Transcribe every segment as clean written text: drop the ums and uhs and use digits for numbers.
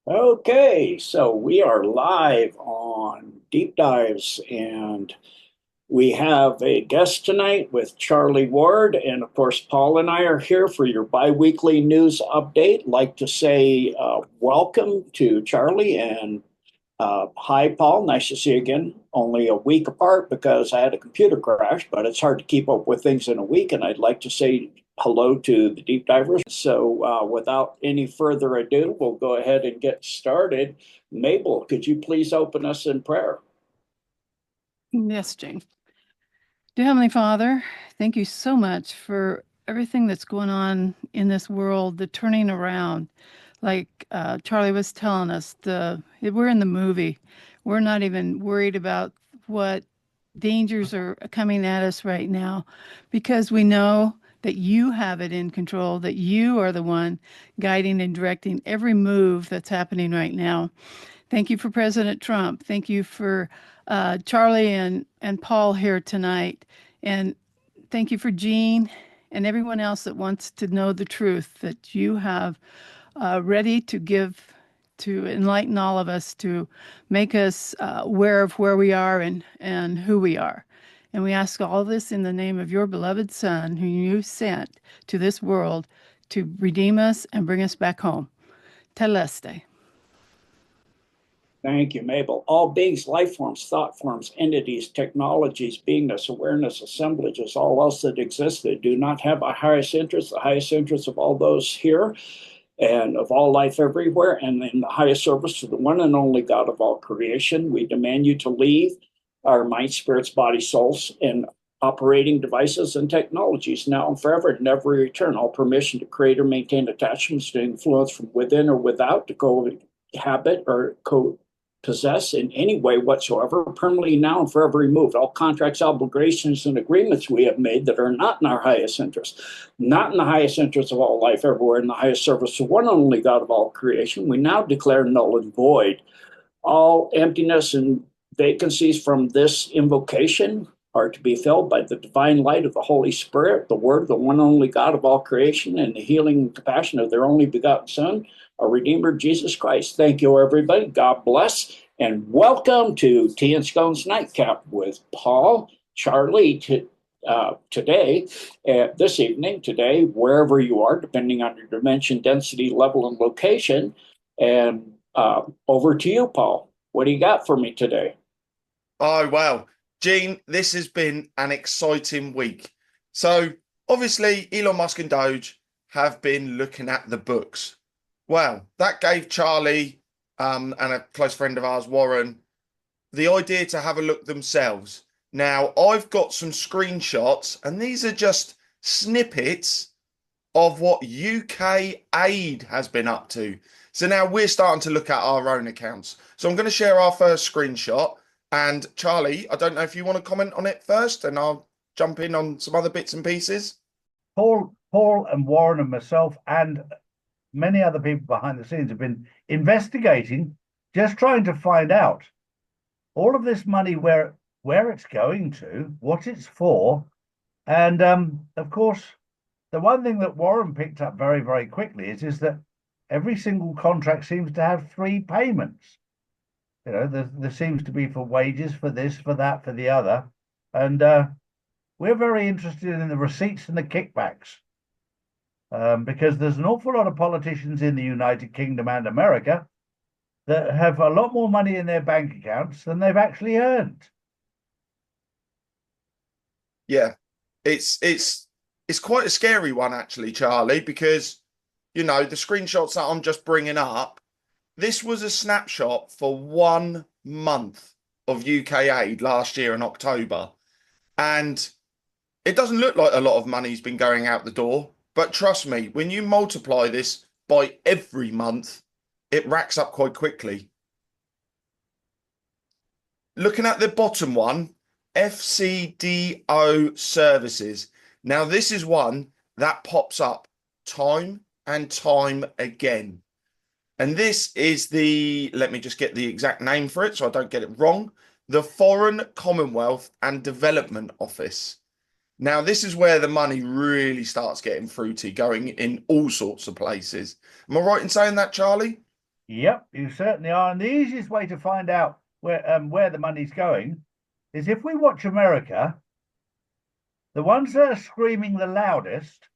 Okay, so we are live on Deep Dives, and we have a guest tonight with Charlie Ward. And of course, Paul and I are here for your bi-weekly news update. Like to say welcome to Charlie and hi, Paul. Nice to see you again. Only a week apart because I had a computer crash, but it's hard to keep up with things in a week. And I'd like to say hello to the deep divers. So, without any further ado, we'll go ahead and get started. Mabel, could you please open us in prayer? Yes, Jane. Dear Heavenly Father, thank you so much for everything that's going on in this world, the turning around. Like Charlie was telling us, we're in the movie. We're not even worried about what dangers are coming at us right now because we know that you have it in control, that you are the one guiding and directing every move that's happening right now. Thank you for President Trump. Thank you for Charlie and Paul here tonight. And thank you for Jean and everyone else that wants to know the truth that you have ready to give, to enlighten all of us, to make us aware of where we are and who we are. And we ask all this in the name of your beloved Son, whom you sent to this world to redeem us and bring us back home. Teleste. Thank you, Mabel. All beings, life forms, thought forms, entities, technologies, beingness, awareness, assemblages, all else that exists that do not have a the highest interest of all those here and of all life everywhere, and in the highest service to the one and only God of all creation. We demand you to leave our mind, spirits, body, souls, and operating devices and technologies now and forever, never return. All permission to create or maintain attachments to influence from within or without, to cohabit or possess in any way whatsoever, permanently now and forever removed. All contracts, obligations, and agreements we have made that are not in our highest interest, not in the highest interest of all life everywhere, in the highest service to one and only God of all creation, we now declare null and void. All emptiness and vacancies from this invocation are to be filled by the divine light of the Holy Spirit, the Word, the one and only God of all creation, and the healing and compassion of their only begotten Son, our Redeemer, Jesus Christ. Thank you, everybody. God bless. And welcome to Tea and Scones Nightcap with Paul, Charlie, today, this evening, today, wherever you are, depending on your dimension, density, level, and location. And over to you, Paul. What do you got for me today? Oh, wow. Gene, this has been an exciting week. So, obviously, Elon Musk and Doge have been looking at the books. Well, that gave Charlie and a close friend of ours, Warren, the idea to have a look themselves. Now, I've got some screenshots, and these are just snippets of what UK aid has been up to. So now we're starting to look at our own accounts. So I'm going to share our first screenshot. And Charlie, I don't know if you want to comment on it first, and I'll jump in on some other bits and pieces. Paul and Warren and myself and many other people behind the scenes have been investigating, just trying to find out all of this money, where it's going to, what it's for, and of course, the one thing that Warren picked up very, very quickly is that every single contract seems to have three payments. You know, there seems to be for wages, for this, for that, for the other, and we're very interested in the receipts and the kickbacks. Because there's an awful lot of politicians in the United Kingdom and America that have a lot more money in their bank accounts than they've actually earned. Yeah, it's quite a scary one actually, Charlie, because you know the screenshots that I'm just bringing up. This was a snapshot for 1 month of UK aid last year in October, and it doesn't look like a lot of money's been going out the door. But trust me, when you multiply this by every month, it racks up quite quickly. Looking at the bottom one, FCDO services. Now, this is one that pops up time and time again. And this is let me just get the exact name for it so I don't get it wrong, the Foreign Commonwealth and Development Office. Now, this is where the money really starts getting fruity, going in all sorts of places. Am I right in saying that, Charlie? Yep, you certainly are. And the easiest way to find out where the money's going is if we watch America, the ones that are screaming the loudest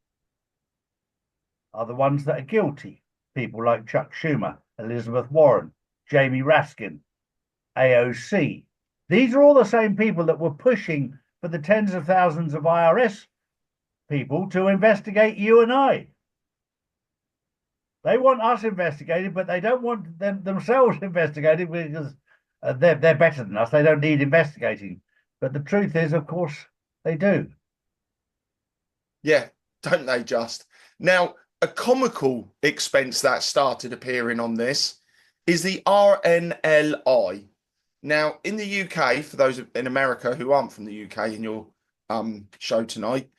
are the ones that are guilty. People like Chuck Schumer, Elizabeth Warren, Jamie Raskin, AOC. These are all the same people that were pushing for the tens of thousands of IRS people to investigate you and I. They want us investigated, but they don't want themselves investigated because they're better than us. They don't need investigating. But the truth is, of course, they do. Yeah, don't they just? Now, a comical expense that started appearing on this is the RNLI. Now, in the UK, for those in America who aren't from the UK in your show tonight,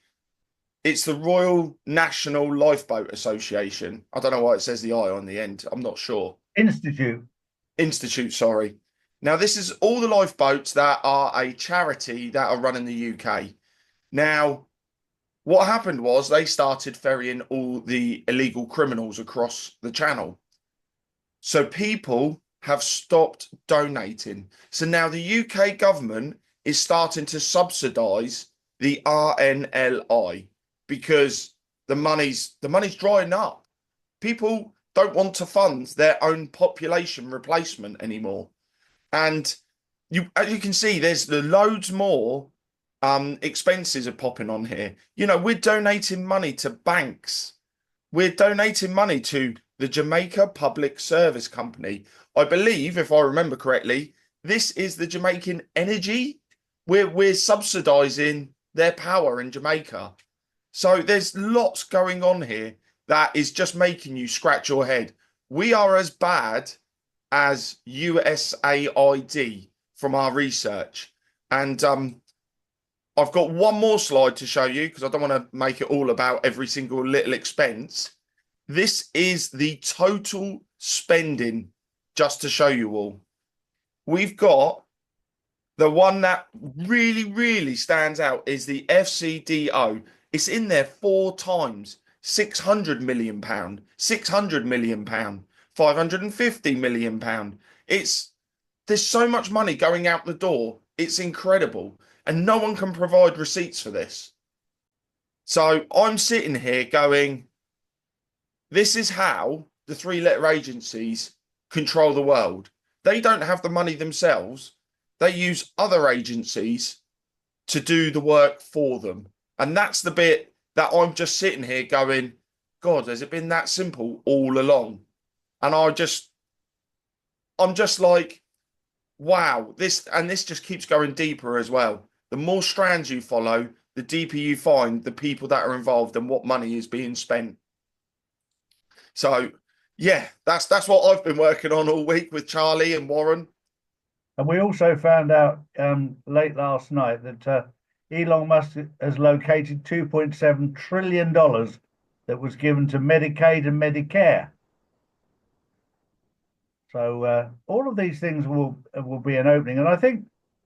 it's the Royal National Lifeboat Association. I don't know why it says the I on the end. I'm not sure. Institute, sorry. Now, this is all the lifeboats that are a charity that are run in the UK. Now, what happened was they started ferrying all the illegal criminals across the channel. So people have stopped donating. So now the UK government is starting to subsidise the RNLI because the money's drying up. People don't want to fund their own population replacement anymore. And as you can see, there's loads more expenses are popping on here. You know, we're donating money to banks. We're donating money to the Jamaica Public Service Company. I believe, if I remember correctly, this is the Jamaican Energy. We're subsidizing their power in Jamaica. So there's lots going on here that is just making you scratch your head. We are as bad as USAID from our research. And I've got one more slide to show you because I don't want to make it all about every single little expense. This is the total spending just to show you all. We've got the one that really, really stands out is the FCDO. It's in there 4 times. £600 million, £600 million, £550 million. There's so much money going out the door. It's incredible. And no one can provide receipts for this. So I'm sitting here going, this is how the 3-letter agencies control the world. They don't have the money themselves. They use other agencies to do the work for them. And that's the bit that I'm just sitting here going, God, has it been that simple all along? And I'm just like, wow, this just keeps going deeper as well. The more strands you follow, the deeper you find the people that are involved and what money is being spent. So, yeah, that's what I've been working on all week with Charlie and Warren. And we also found out late last night that Elon Musk has located $2.7 trillion that was given to Medicaid and Medicare. So all of these things will be an opening. And I think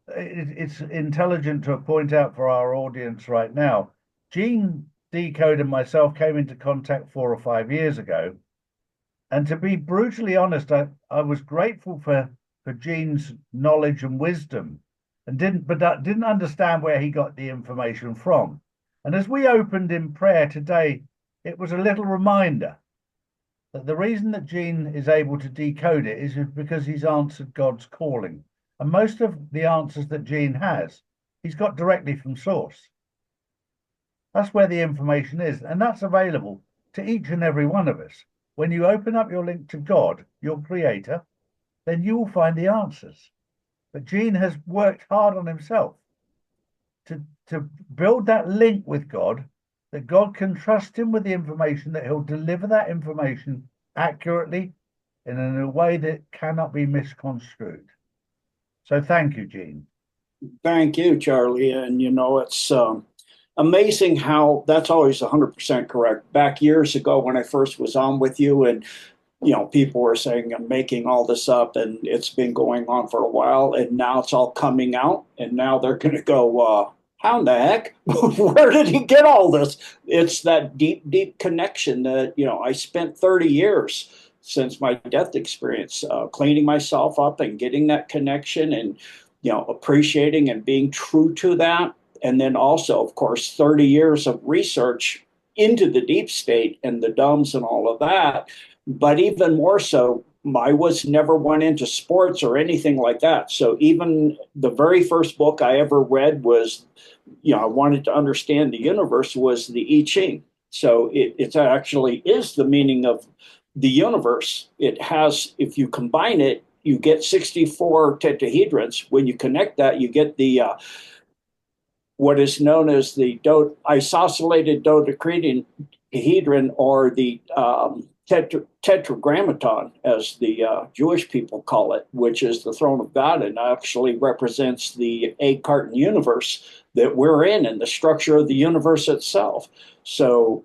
it's intelligent to point out for our audience right now, Gene, Decode, and myself came into contact 4 or 5 years ago. And to be brutally honest, I was grateful for Gene's knowledge and wisdom, and didn't understand where he got the information from. And as we opened in prayer today, it was a little reminder that the reason that Gene is able to decode it is because he's answered God's calling. And most of the answers that Gene has, he's got directly from source. That's where the information is, and that's available to each and every one of us. When you open up your link to God, your creator, then you will find the answers. But Gene has worked hard on himself to build that link with God, that God can trust him with the information, that he'll deliver that information accurately and in a way that cannot be misconstrued. So thank you, Gene. Thank you, Charlie. And, you know, it's amazing how that's always 100% correct. Back years ago when I first was on with you, and, you know, people were saying I'm making all this up, and it's been going on for a while, and now it's all coming out, and now they're going to go, how in the heck? Where did he get all this? It's that deep, deep connection that, you know, I spent 30 years since my death experience, cleaning myself up and getting that connection and, appreciating and being true to that. And then also, of course, 30 years of research into the deep state and the dumbs and all of that. But even more so, I was never one into sports or anything like that. So even the very first book I ever read was, I wanted to understand the universe, was the I Ching. So it actually is the meaning of the universe. It has, if you combine it, you get 64 tetrahedrons. When you connect that, you get the what is known as the isoscellated dodecahedron, or the tetragrammaton, as the Jewish people call it, which is the throne of God, and actually represents the eight-carton universe that we're in and the structure of the universe itself. So,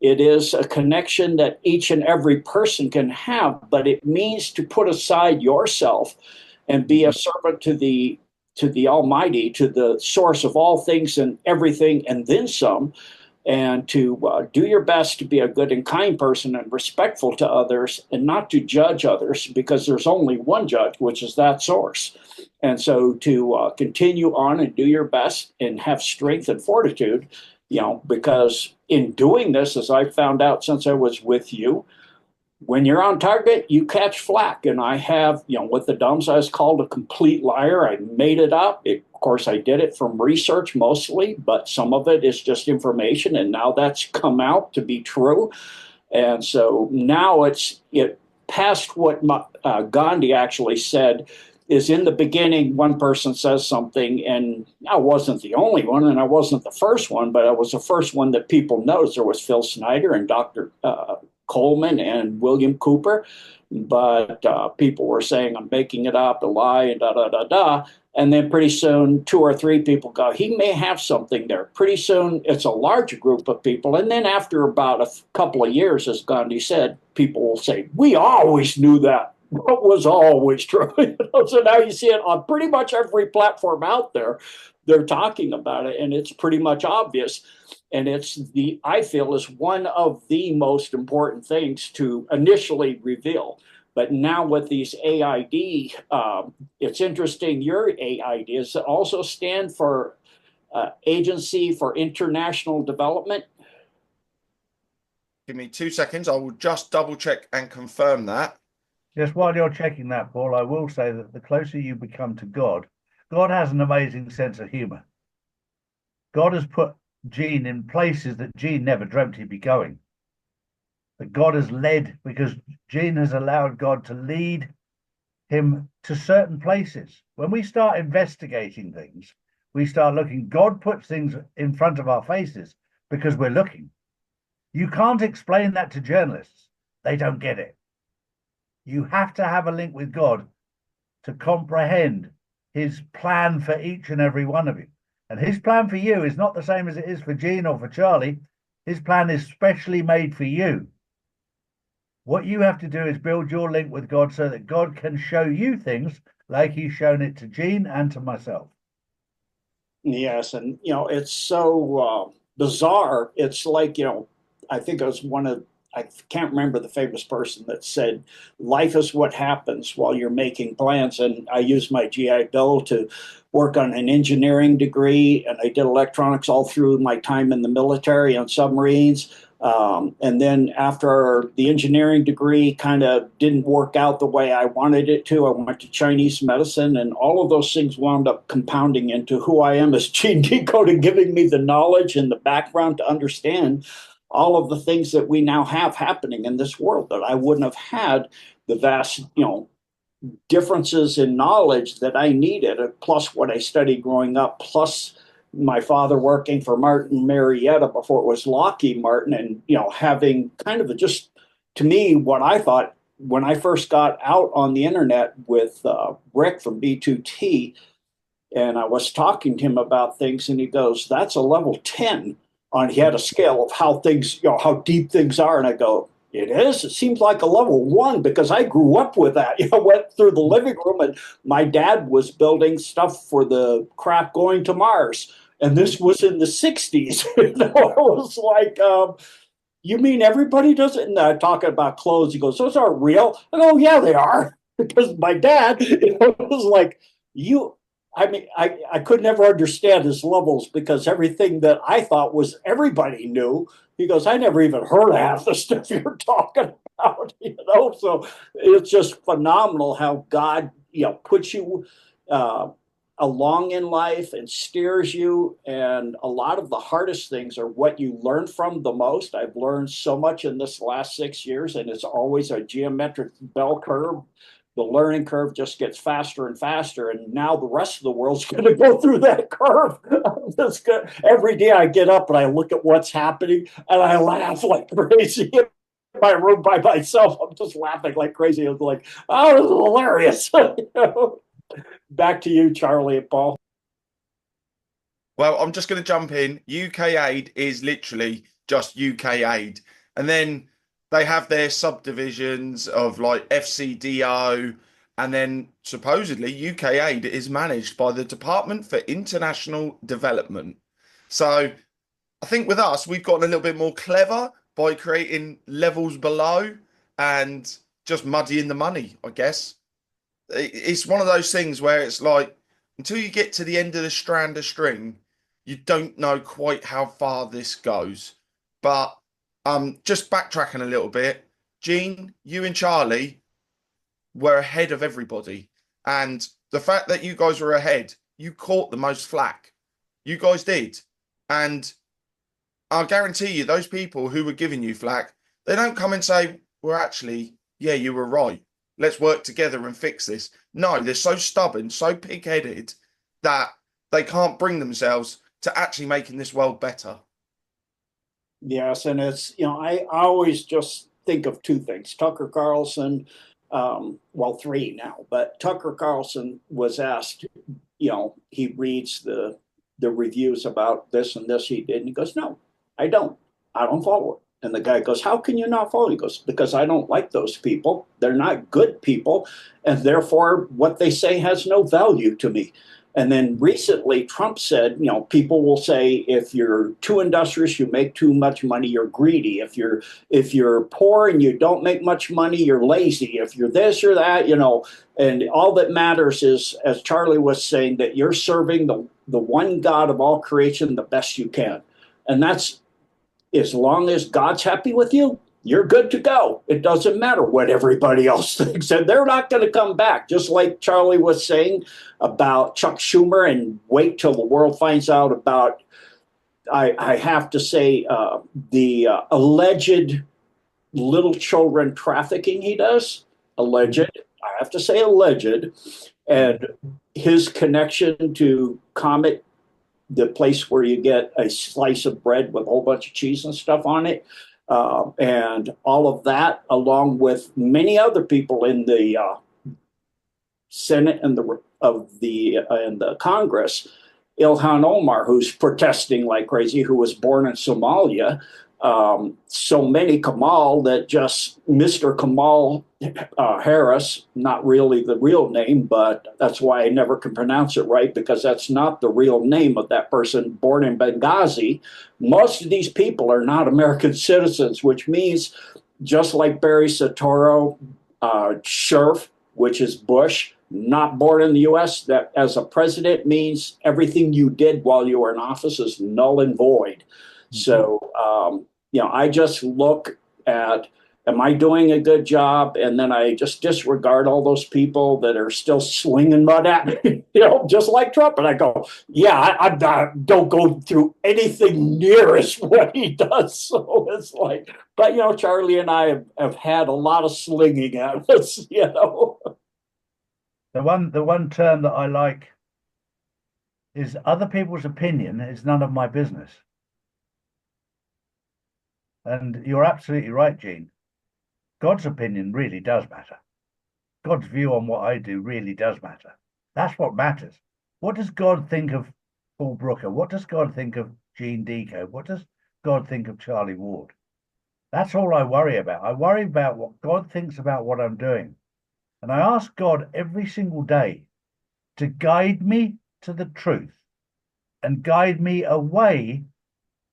it is a connection that each and every person can have, but it means to put aside yourself and be a servant to the Almighty, to the source of all things and everything, and then some, and to do your best to be a good and kind person and respectful to others, and not to judge others, because there's only one judge, which is that source. And so to continue on and do your best and have strength and fortitude, because in doing this, as I found out since I was with you, when you're on target, you catch flack. And I have, with the dumbs, I was called a complete liar. I made it up. Of course, I did it from research mostly, but some of it is just information. And now that's come out to be true. And so now it past what Gandhi actually said, is in the beginning, one person says something, and I wasn't the only one, and I wasn't the first one, but I was the first one that people noticed. There was Phil Snyder and Dr. Coleman and William Cooper, but people were saying I'm making it up, a lie, and da da da da. And then pretty soon, two or three people go, he may have something there. Pretty soon, it's a larger group of people. And then after about a couple of years, as Gandhi said, people will say, we always knew that. What was always true. So now you see it on pretty much every platform out there. They're talking about it, and it's pretty much obvious. And I feel, is one of the most important things to initially reveal. But now with these AID, it's interesting. Your AID does it also stand for Agency for International Development? Give me 2 seconds. I will just double check and confirm that. Just while you're checking that, Paul, I will say that the closer you become to God, God has an amazing sense of humor. God has put Gene in places that Gene never dreamt he'd be going. That God has led, because Gene has allowed God to lead him to certain places. When we start investigating things, we start looking. God puts things in front of our faces because we're looking. You can't explain that to journalists. They don't get it. You have to have a link with God to comprehend his plan for each and every one of you. And his plan for you is not the same as it is for Gene or for Charlie. His plan is specially made for you. What you have to do is build your link with God so that God can show you things like he's shown it to Gene and to myself. Yes, and it's so bizarre. It's like, I think it was I can't remember the famous person that said, life is what happens while you're making plans. And I used my GI Bill to work on an engineering degree, and I did electronics all through my time in the military on submarines. And then after the engineering degree kind of didn't work out the way I wanted it to, I went to Chinese medicine, and all of those things wound up compounding into who I am as Gene Decode, and giving me the knowledge and the background to understand all of the things that we now have happening in this world, that I wouldn't have had the vast, differences in knowledge that I needed, plus what I studied growing up, plus my father working for Martin Marietta before it was Lockheed Martin, and having kind of just, to me, what I thought when I first got out on the internet with Rick from B2T, and I was talking to him about things, and he goes, "That's a level 10." He had a scale of how things, how deep things are, and I go, it is. It seems like a level 1, because I grew up with that. Went through the living room, and my dad was building stuff for the craft going to Mars, and this was in the '60s. It was like, You mean everybody does it? And talking about clothes, he goes, those aren't real. I go, yeah, they are. Because my dad, was like, you, I mean, I could never understand his levels because everything that I thought was everybody knew. He goes, I never even heard half the stuff you're talking about, So it's just phenomenal how God, puts you along in life and steers you. And a lot of the hardest things are what you learn from the most. I've learned so much in this last 6 years, and it's always a geometric bell curve. The learning curve just gets faster and faster. And now the rest of the world's going to go through that curve. Every day I get up and I look at what's happening and I laugh like crazy in my room by myself. I'm just laughing like crazy. I'm like, oh, this is hilarious. Back to you, Charlie and Paul. Well, I'm just going to jump in. UK aid is literally just UK aid. And then they have their subdivisions of like FCDO. And then supposedly UK aid is managed by the Department for International Development. So I think with us, we've gotten a little bit more clever by creating levels below and just muddying the money, I guess. It's one of those things where it's like, until you get to the end of the strand of string, you don't know quite how far this goes. But just backtracking a little bit, Gene, you and Charlie were ahead of everybody. And the fact that you guys were ahead, you caught the most flack. You guys did. And I'll guarantee you, those people who were giving you flack, they don't come and say, well, actually, yeah, you were right. Let's work together and fix this. No, they're so stubborn, so pig-headed that they can't bring themselves to actually making this world better. Yes, and it's, I always just think of two things. Tucker Carlson, well, three now, but Tucker Carlson was asked, he reads the reviews about this and this he did, and he goes, no, I don't. I don't follow it. And the guy goes, how can you not follow? He goes, because I don't like those people. They're not good people. And therefore, what they say has no value to me. And then recently, Trump said, people will say, if you're too industrious, you make too much money, you're greedy. If you're poor and you don't make much money, you're lazy. If you're this or that, and all that matters is, as Charlie was saying, that you're serving the one God of all creation the best you can. And that's, as long as God's happy with you, you're good to go. It doesn't matter what everybody else thinks. And they're not going to come back. Just like Charlie was saying about Chuck Schumer, and wait till the world finds out about, I have to say, the alleged little children trafficking he does. Alleged. I have to say alleged. And his connection to Comet, the place where you get a slice of bread with a whole bunch of cheese and stuff on it, and all of that, along with many other people in the Senate and the Congress. Ilhan Omar, who's protesting like crazy, who was born in Somalia. So many Kamal that just Mr. Kamal Harris, not really the real name, but that's why I never can pronounce it right, because that's not the real name of that person born in Benghazi. Most of these people are not American citizens, which means just like Barry Soetoro, Scherf, which is Bush, not born in the U.S., that as a president means everything you did while you were in office is null and void. So, I just look at, am I doing a good job? And then I just disregard all those people that are still slinging mud at me, just like Trump. And I go, yeah, I don't go through anything near as what he does. So it's like, but, Charlie and I have had a lot of slinging at us, The one term that I like is other people's opinion is none of my business. And you're absolutely right, Gene. God's opinion really does matter. God's view on what I do really does matter. That's what matters. What does God think of Paul Brooker? What does God think of Gene Decode? What does God think of Charlie Ward? That's all I worry about. I worry about what God thinks about what I'm doing. And I ask God every single day to guide me to the truth and guide me away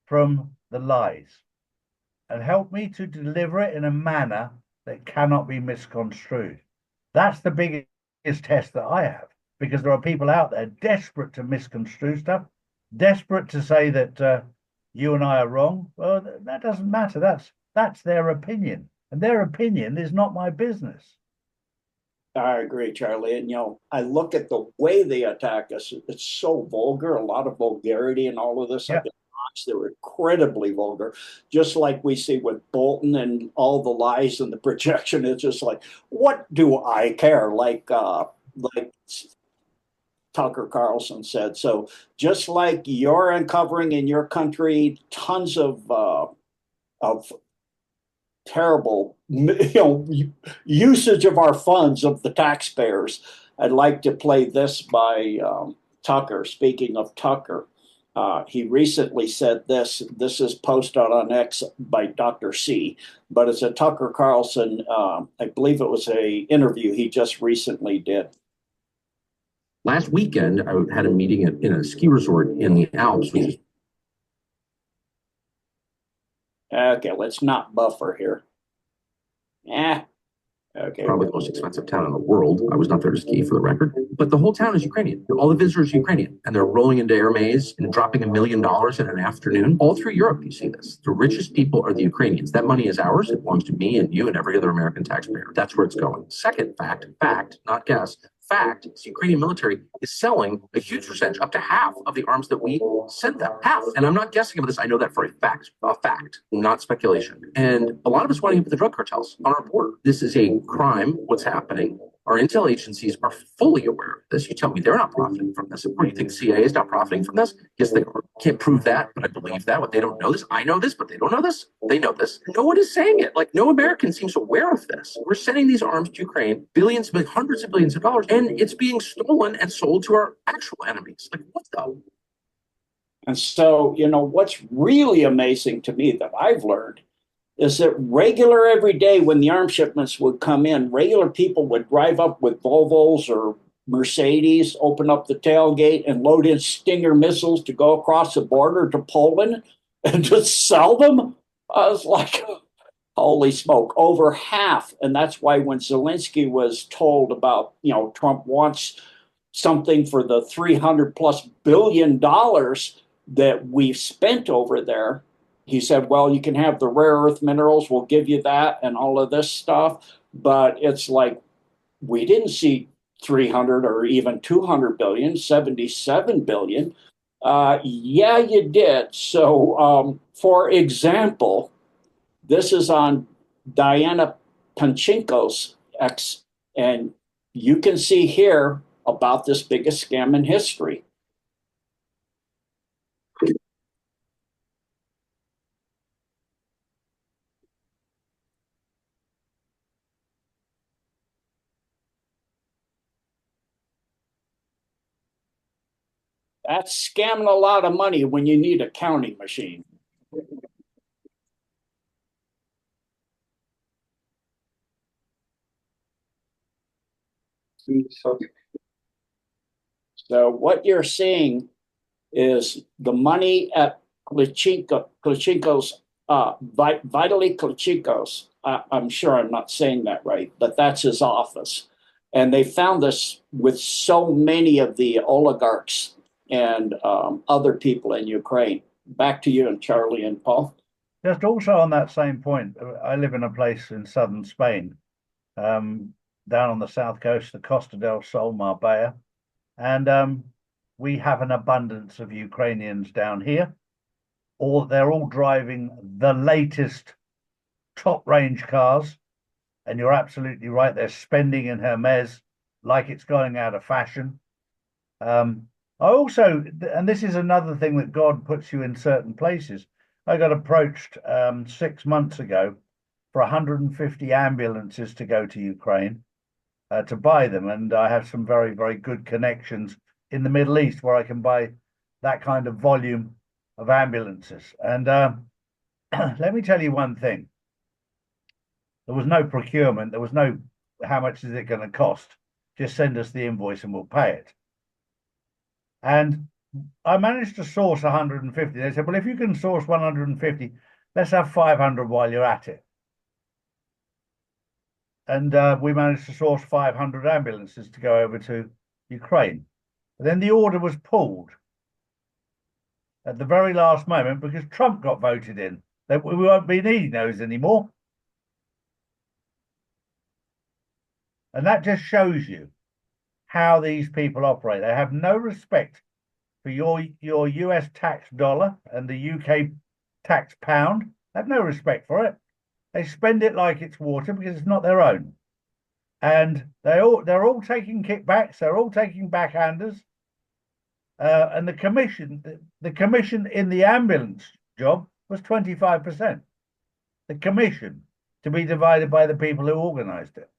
from the lies. and help me to deliver it in a manner that cannot be misconstrued. That's the biggest test that I have, because there are people out there desperate to misconstrue stuff, desperate to say that you and I are wrong. Well, that doesn't matter. That's their opinion, and their opinion is not my business. I agree, Charlie. And, I look at the way they attack us. It's so vulgar, a lot of vulgarity and all of this. Yeah. They're incredibly vulgar, just like we see with Bolton and all the lies and the projection. It's just like, what do I care? Like Tucker Carlson said. So just like you're uncovering in your country tons of terrible, usage of our funds of the taxpayers. I'd like to play this by Tucker. Speaking of Tucker, he recently said this. This is posted on X by Dr. C, but it's a Tucker Carlson. I believe it was a interview he just recently did. Last weekend, I had a meeting in a ski resort in the Alps, which is Okay, let's not buffer here. Okay. probably the most expensive town in the world. I was not there to ski, for the record, but the whole town is Ukrainian. All the visitors are Ukrainian, and they're rolling into Air Maze and dropping $1 million in an afternoon. All through Europe, you see this. The richest people are the Ukrainians. That money is ours. It belongs to me and you and every other American taxpayer. That's where it's going. Second fact, not guess. Fact is the Ukrainian military is selling a huge percentage, up to half of the arms that we send them. Half. And I'm not guessing about this. I know that for a fact, not speculation. And a lot of us want to get the drug cartels on our border. This is a crime, what's happening. Our intel agencies are fully aware of this. You tell me they're not profiting from this. What do you think, CIA is not profiting from this? Yes, they are. Can't prove that, but I believe that. But they don't know this. I know this, but they don't know this. They know this. No one is saying it. Like, no American seems aware of this. We're sending these arms to Ukraine, billions, hundreds of billions of dollars, and it's being stolen and sold to our actual enemies. Like, what the? And so, what's really amazing to me that I've learned is that regular every day when the arms shipments would come in, regular people would drive up with Volvos or Mercedes, open up the tailgate and load in Stinger missiles to go across the border to Poland and just sell them. I was like, holy smoke, over half. And that's why when Zelensky was told about, Trump wants something for the $300+ billion that we've spent over there, he said, well, you can have the rare earth minerals, we'll give you that and all of this stuff. But it's like, we didn't see 300 or even 200 billion, 77 billion. Yeah, you did. So, for example, this is on Diana Panchenko's X, and you can see here about this biggest scam in history. That's scamming a lot of money when you need a counting machine. So what you're seeing is the money at Klitschko's, Vitaly Klitschko's. I'm sure I'm not saying that right, but that's his office. And they found this with so many of the oligarchs and other people in Ukraine. Back to you and Charlie and Paul. Just also on that same point, I live in a place in southern Spain, down on the south coast, the Costa del Sol, Marbella, and we have an abundance of Ukrainians down here. Or they're all driving the latest top range cars, and you're absolutely right. They're spending in Hermes like it's going out of fashion. I also, and this is another thing that God puts you in certain places. I got approached 6 months ago for 150 ambulances to go to Ukraine to buy them, and I have some very, very good connections in the Middle East where I can buy that kind of volume of ambulances. And let me tell you one thing. There was no procurement. There was no, how much is it going to cost? Just send us the invoice and we'll pay it. And I managed to source 150. They said, well, if you can source 150, let's have 500 while you're at it. And we managed to source 500 ambulances to go over to Ukraine. But then the order was pulled at the very last moment because Trump got voted in. We won't be needing those anymore. And that just shows you how these people operate. They have no respect for your US tax dollar and the UK tax pound. They have no respect for it. They spend it like it's water because it's not their own. And they're all taking kickbacks, they're all taking backhanders. And the commission in the ambulance job was 25%. The commission to be divided by the people who organized it.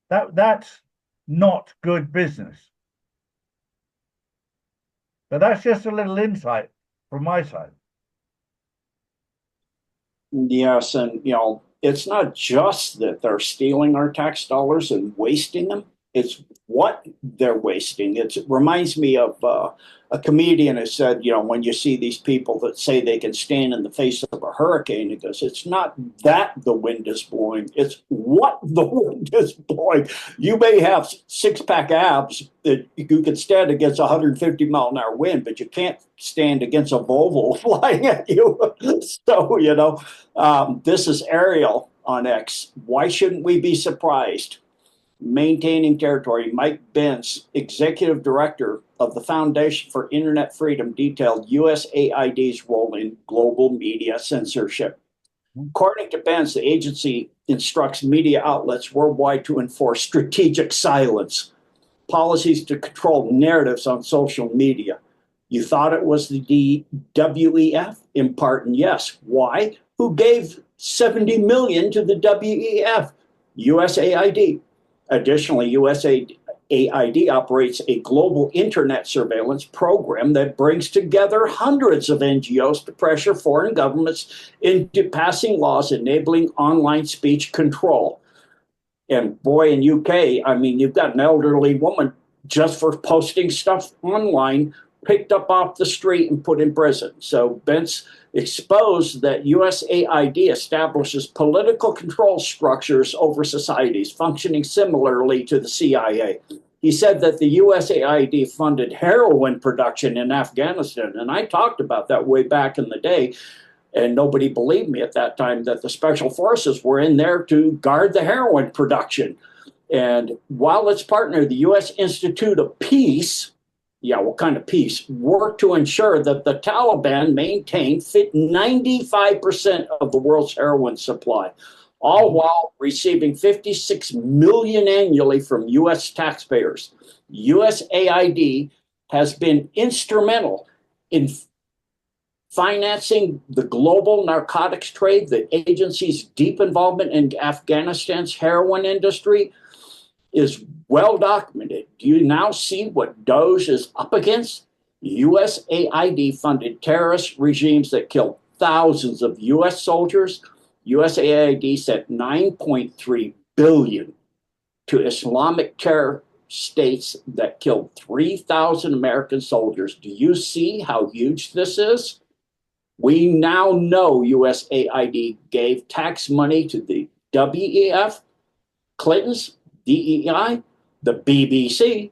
That's not good business. But that's just a little insight from my side. Yes, and it's not just that they're stealing our tax dollars and wasting them. It's what they're wasting. It reminds me of a comedian who said, when you see these people that say they can stand in the face of a hurricane, he goes, it's not that the wind is blowing, it's what the wind is blowing. You may have six-pack abs that you can stand against 150-mile-an-hour wind, but you can't stand against a Volvo flying at you. So, this is Ariel on X. Why shouldn't we be surprised? Maintaining Territory, Mike Bentz, Executive Director of the Foundation for Internet Freedom, detailed USAID's role in global media censorship. According to Bentz, the agency instructs media outlets worldwide to enforce strategic silence, policies to control narratives on social media. You thought it was the WEF? In part, and yes. Why? Who gave $70 million to the WEF? USAID. Additionally, USAID operates a global internet surveillance program that brings together hundreds of NGOs to pressure foreign governments into passing laws enabling online speech control. And boy, in UK, you've got an elderly woman just for posting stuff online, picked up off the street and put in prison. So Bentz exposed that USAID establishes political control structures over societies functioning similarly to the CIA. He said that the USAID funded heroin production in Afghanistan, and I talked about that way back in the day, and nobody believed me at that time that the special forces were in there to guard the heroin production. And while its partner, the U.S. Institute of Peace, what kind of peace? Work to ensure that the Taliban maintain 95% of the world's heroin supply, all while receiving $56 million annually from U.S. taxpayers. USAID has been instrumental in financing the global narcotics trade. The agency's deep involvement in Afghanistan's heroin industry is well documented. Do you now see what Doge is up against? USAID funded terrorist regimes that killed thousands of US soldiers. USAID sent $9.3 billion to Islamic terror states that killed 3,000 American soldiers. Do you see how huge this is? We now know USAID gave tax money to the WEF, Clinton's, DEI, the BBC,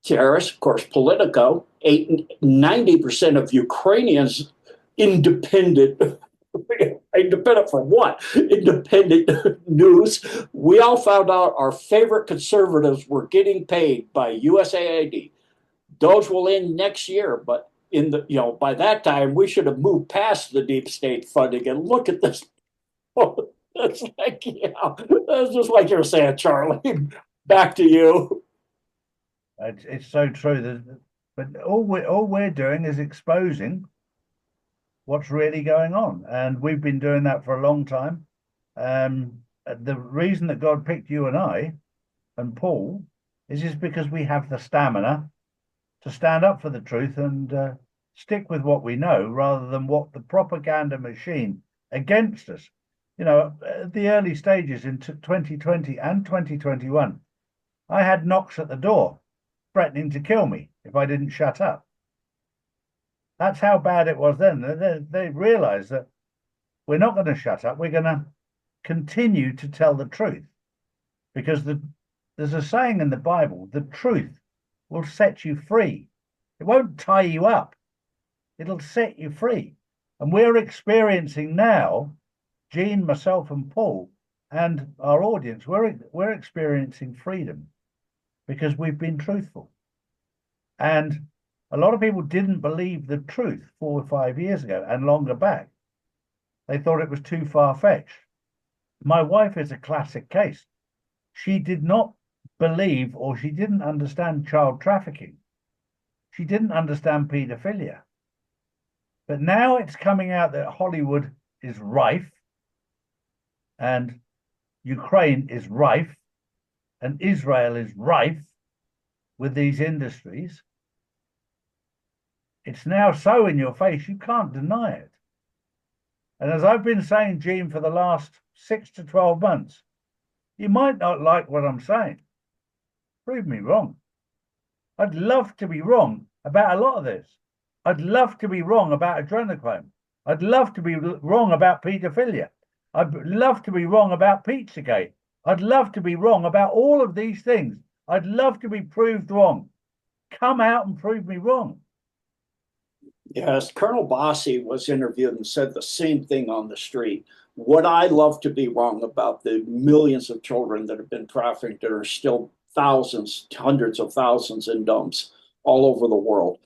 terrorists, of course, Politico, 90% of Ukrainians independent from what? Independent news. We all found out our favorite conservatives were getting paid by USAID. Those will end next year, but by that time we should have moved past the deep state funding. And look at this. It's like, that's just like you're saying, Charlie. Back to you. It's so true. But all we're doing is exposing what's really going on, and we've been doing that for a long time. The reason that God picked you and I and Paul is just because we have the stamina to stand up for the truth and stick with what we know rather than what the propaganda machine against us. At the early stages in 2020 and 2021, I had knocks at the door threatening to kill me if I didn't shut up. That's how bad it was then. They realized that we're not going to shut up. We're going to continue to tell the truth, because there's a saying in the Bible: the truth will set you free. It won't tie you up. It'll set you free. And we're experiencing now, Gene, myself, and Paul, and our audience, we're experiencing freedom because we've been truthful. And a lot of people didn't believe the truth 4 or 5 years ago and longer back. They thought it was too far-fetched. My wife is a classic case. She did not believe, or she didn't understand, child trafficking. She didn't understand paedophilia. But now it's coming out that Hollywood is rife, and Ukraine is rife, and Israel is rife with these industries. It's now so in your face, you can't deny it. And as I've been saying, Gene, for the last 6 to 12 months, you might not like what I'm saying. Prove me wrong. I'd love to be wrong about a lot of this. I'd love to be wrong about adrenochrome. I'd love to be wrong about paedophilia. I'd love to be wrong about Pizzagate. I'd love to be wrong about all of these things. I'd love to be proved wrong. Come out and prove me wrong. Yes, Colonel Bossi was interviewed and said the same thing on the street. Would I love to be wrong about the millions of children that have been trafficked? There are still thousands, hundreds of thousands in dumps all over the world.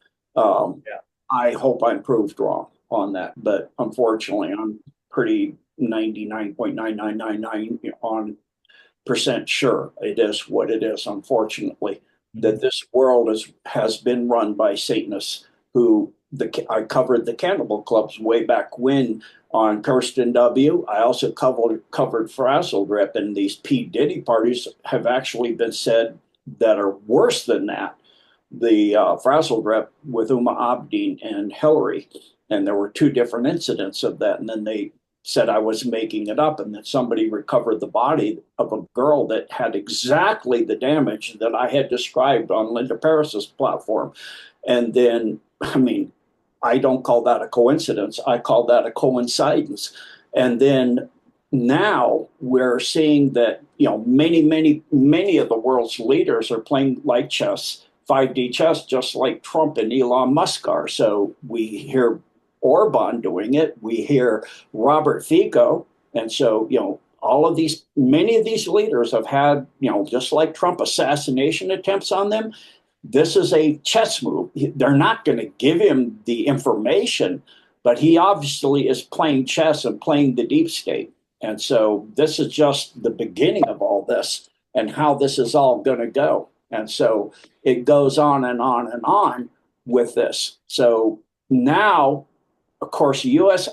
I hope I'm proved wrong on that, but unfortunately, I'm pretty 99.9999% sure it is what it is. Unfortunately, that this world has been run by Satanists who. I covered the cannibal clubs way back when on Kirsten W. I also covered Frazzle Drip, and these P. Diddy parties have actually been said that are worse than that. The Frazzle Drip with Uma Abedin and Hillary, and there were 2 different incidents of that, and then they said I was making it up, and that somebody recovered the body of a girl that had exactly the damage that I had described on Linda Paris's platform. And then, I mean, I don't call that a coincidence. I call that a coincidence. And then now we're seeing that, many of the world's leaders are playing like chess, 5D chess, just like Trump and Elon Musk are. So we hear Orban doing it. We hear Robert Fico. And so, many of these leaders have had, just like Trump, assassination attempts on them. This is a chess move. They're not going to give him the information, but he obviously is playing chess and playing the deep state. And so this is just the beginning of all this and how this is all going to go. And so it goes on and on and on with this. So now, of course,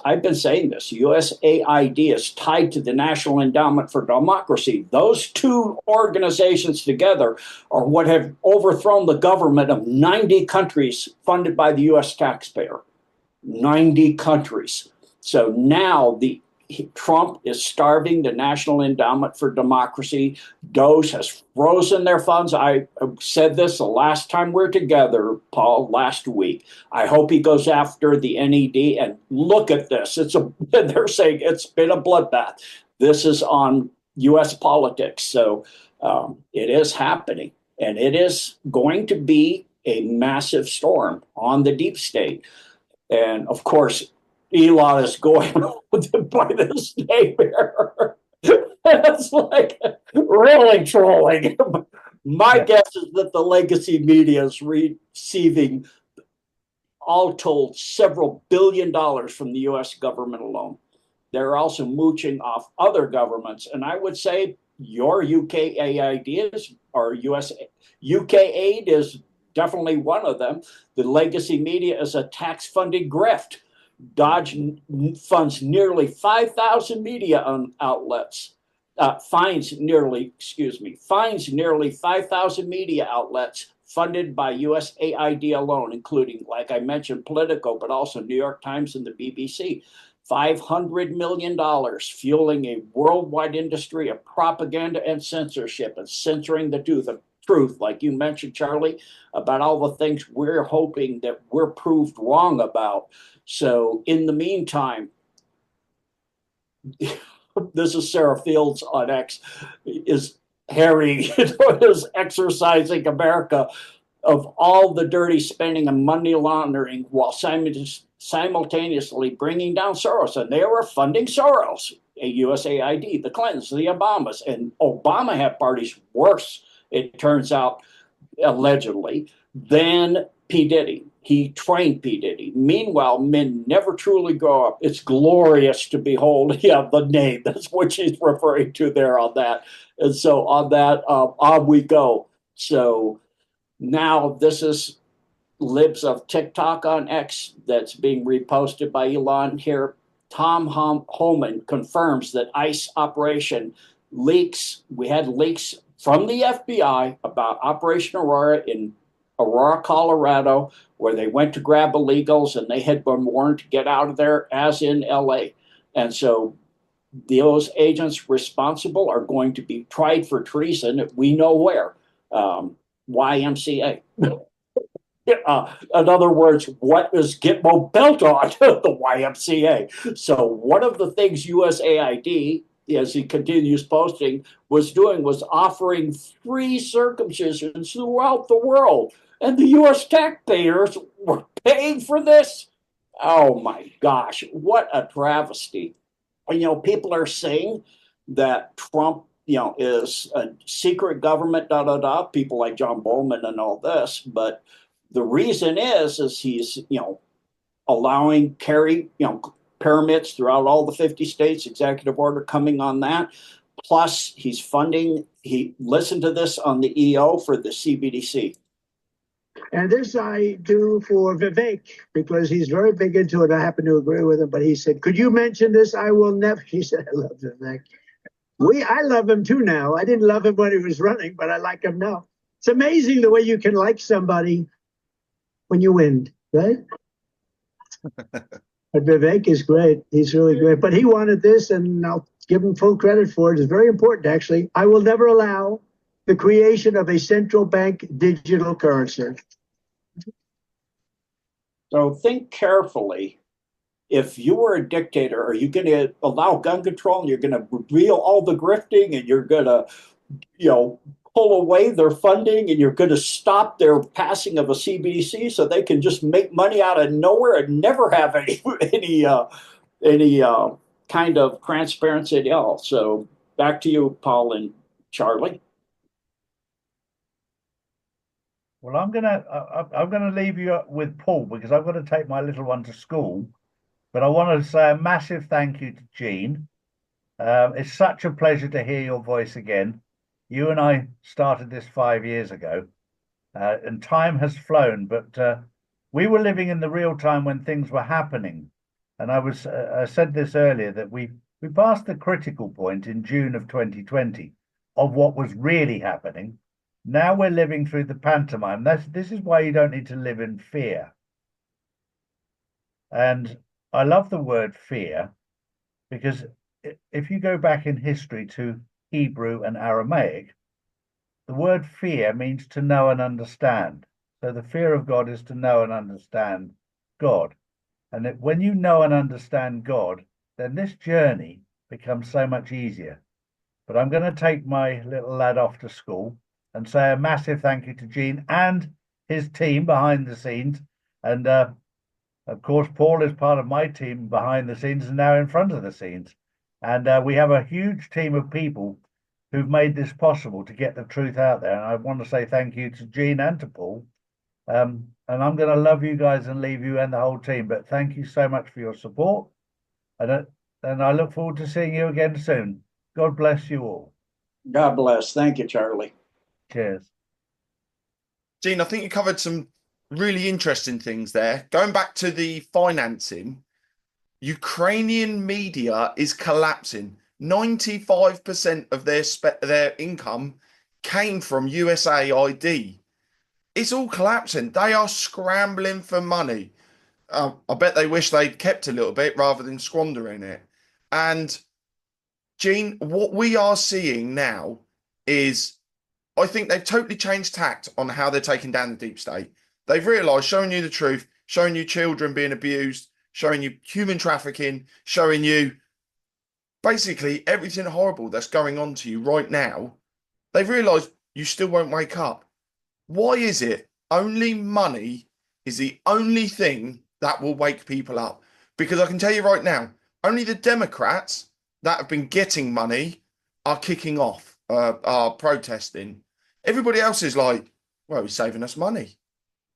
I've been saying this, USAID is tied to the National Endowment for Democracy. Those 2 organizations together are what have overthrown the government of 90 countries funded by the US taxpayer. 90 countries. So now Trump is starving the National Endowment for Democracy. DOGE has frozen their funds. I said this the last time we were together, Paul, last week. I hope he goes after the NED. And look at this. They're saying it's been a bloodbath. This is on U.S. politics. So it is happening. And it is going to be a massive storm on the deep state. And of course, Elon is going by this nightmare. It's like really trolling. My guess is that the legacy media is receiving, all told, several $billion from the US government alone. They're also mooching off other governments. And I would say your UKAID is, or UK aid is definitely one of them. The legacy media is a tax-funded grift. Dodge funds nearly 5,000 media outlets, finds nearly 5,000 media outlets funded by USAID alone, including, like I mentioned, Politico, but also New York Times and the BBC. $500 million fueling a worldwide industry of propaganda and censorship and censoring the truth, like you mentioned, Charlie, about all the things we're hoping that we're proved wrong about. So in the meantime, this is Sarah Fields on X, is harrying, is exercising America of all the dirty spending and money laundering while simultaneously bringing down Soros. And they were funding Soros, USAID, the Clintons, the Obamas. And Obama had parties worse, it turns out, allegedly, than P. Diddy. He trained P. Diddy. Meanwhile, men never truly grow up. It's glorious to behold. Yeah, the name. That's what she's referring to there on that. And so on that, on we go. So now this is libs of TikTok on X that's being reposted by Elon here. Tom Homan confirms that ICE operation leaks. We had leaks from the FBI about Operation Aurora in Aurora, Colorado, where they went to grab illegals and they had been warned to get out of there, as in LA. And so those agents responsible are going to be tried for treason. We know where. YMCA. In other words, what is Gitmo built on? The YMCA. So one of the things USAID, as he continues posting, was doing was offering free circumcisions throughout the world. And the US taxpayers were paying for this? Oh my gosh, what a travesty. And, people are saying that Trump, is a secret government, people like John Bowman and all this. But the reason is he's, allowing carry, permits throughout all the 50 states, executive order coming on that. Plus, he's funding, he listened to this on the EO for the CBDC. And this I do for Vivek, because he's very big into it. I happen to agree with him, but he said, could you mention this? I will never. He said, I love Vivek. I love him too now. I didn't love him when he was running, but I like him now. It's amazing the way you can like somebody when you win, right? But Vivek is great. He's really great. But he wanted this, and I'll give him full credit for it. It's very important, actually. I will never allow the creation of a central bank digital currency. So think carefully. If you were a dictator, are you going to allow gun control and you're going to reveal all the grifting and you're going to, pull away their funding and you're going to stop their passing of a CBDC so they can just make money out of nowhere and never have any kind of transparency at all? So back to you, Paul and Charlie. Well, I'm gonna leave you with Paul, because I've got to take my little one to school. But I want to say a massive thank you to Gene. It's such a pleasure to hear your voice again. You and I started this 5 years ago, and time has flown. But we were living in the real time when things were happening. And I said this earlier, that we passed the critical point in June of 2020 of what was really happening. Now we're living through the pantomime. This is why you don't need to live in fear. And I love the word fear, because if you go back in history to Hebrew and Aramaic, the word fear means to know and understand. So the fear of God is to know and understand God. And when you know and understand God, then this journey becomes so much easier. But I'm going to take my little lad off to school and say a massive thank you to Gene and his team behind the scenes. And of course, Paul is part of my team behind the scenes and now in front of the scenes. And we have a huge team of people who've made this possible to get the truth out there. And I want to say thank you to Gene and to Paul. And I'm going to love you guys and leave you and the whole team. But thank you so much for your support. And I look forward to seeing you again soon. God bless you all. God bless. Thank you, Charlie. Cheers. Gene, I think you covered some really interesting things there. Going back to the financing, Ukrainian media is collapsing. 95% of their income came from USAID. It's all collapsing. They are scrambling for money. I bet they wish they'd kept a little bit rather than squandering it. And Gene, what we are seeing now is, I think they've totally changed tact on how they're taking down the deep state. They've realised, showing you the truth, showing you children being abused, showing you human trafficking, showing you basically everything horrible that's going on to you right now, they've realized you still won't wake up. Why is it only money is the only thing that will wake people up? Because I can tell you right now, only the Democrats that have been getting money are kicking off, are protesting. Everybody else is like, well, he's saving us money.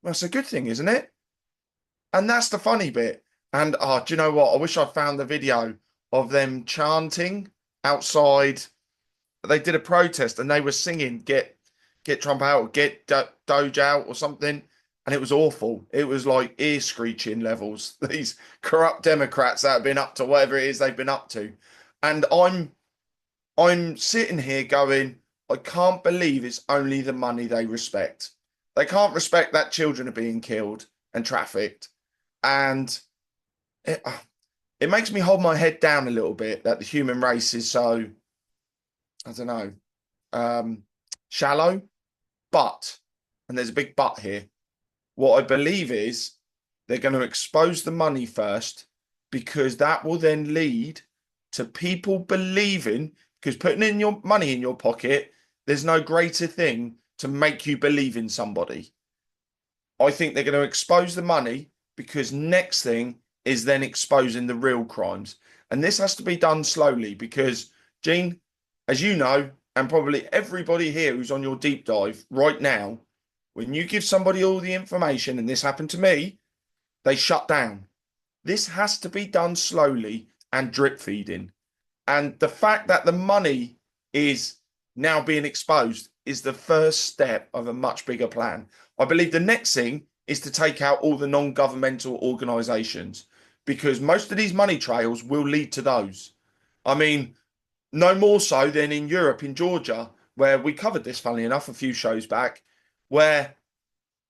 Well, that's a good thing, isn't it? And that's the funny bit. And do you know what? I wish I'd found the video of them chanting outside. They did a protest and they were singing, get Trump out, get Doge out or something. And it was awful. It was like ear screeching levels. These corrupt Democrats that have been up to whatever it is they've been up to. And I'm sitting here going, I can't believe it's only the money they respect. They can't respect that children are being killed and trafficked. And it makes me hold my head down a little bit that the human race is so, I don't know, shallow. But, and there's a big but here, what I believe is they're going to expose the money first, because that will then lead to people believing, because putting in your money in your pocket, there's no greater thing to make you believe in somebody. I think they're going to expose the money, because next thing is then exposing the real crimes. And this has to be done slowly because, Gene, as you know, and probably everybody here who's on your deep dive right now, when you give somebody all the information, and this happened to me, they shut down. This has to be done slowly and drip feeding. And the fact that the money is now being exposed is the first step of a much bigger plan. I believe the next thing is to take out all the non-governmental organizations, because most of these money trails will lead to those. I mean, no more so than in Europe, in Georgia, where we covered this, funnily enough, a few shows back, where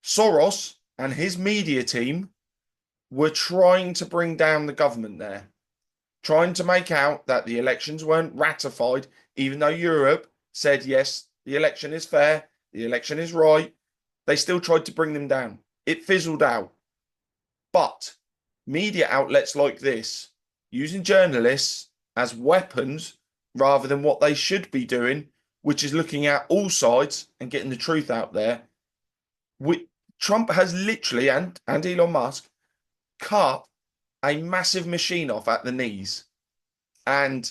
Soros and his media team were trying to bring down the government there, trying to make out that the elections weren't ratified, even though Europe said, yes, the election is fair, the election is right. They still tried to bring them down. It fizzled out. But media outlets like this, using journalists as weapons rather than what they should be doing, which is looking at all sides and getting the truth out there. Trump has literally, and Elon Musk, cut a massive machine off at the knees. And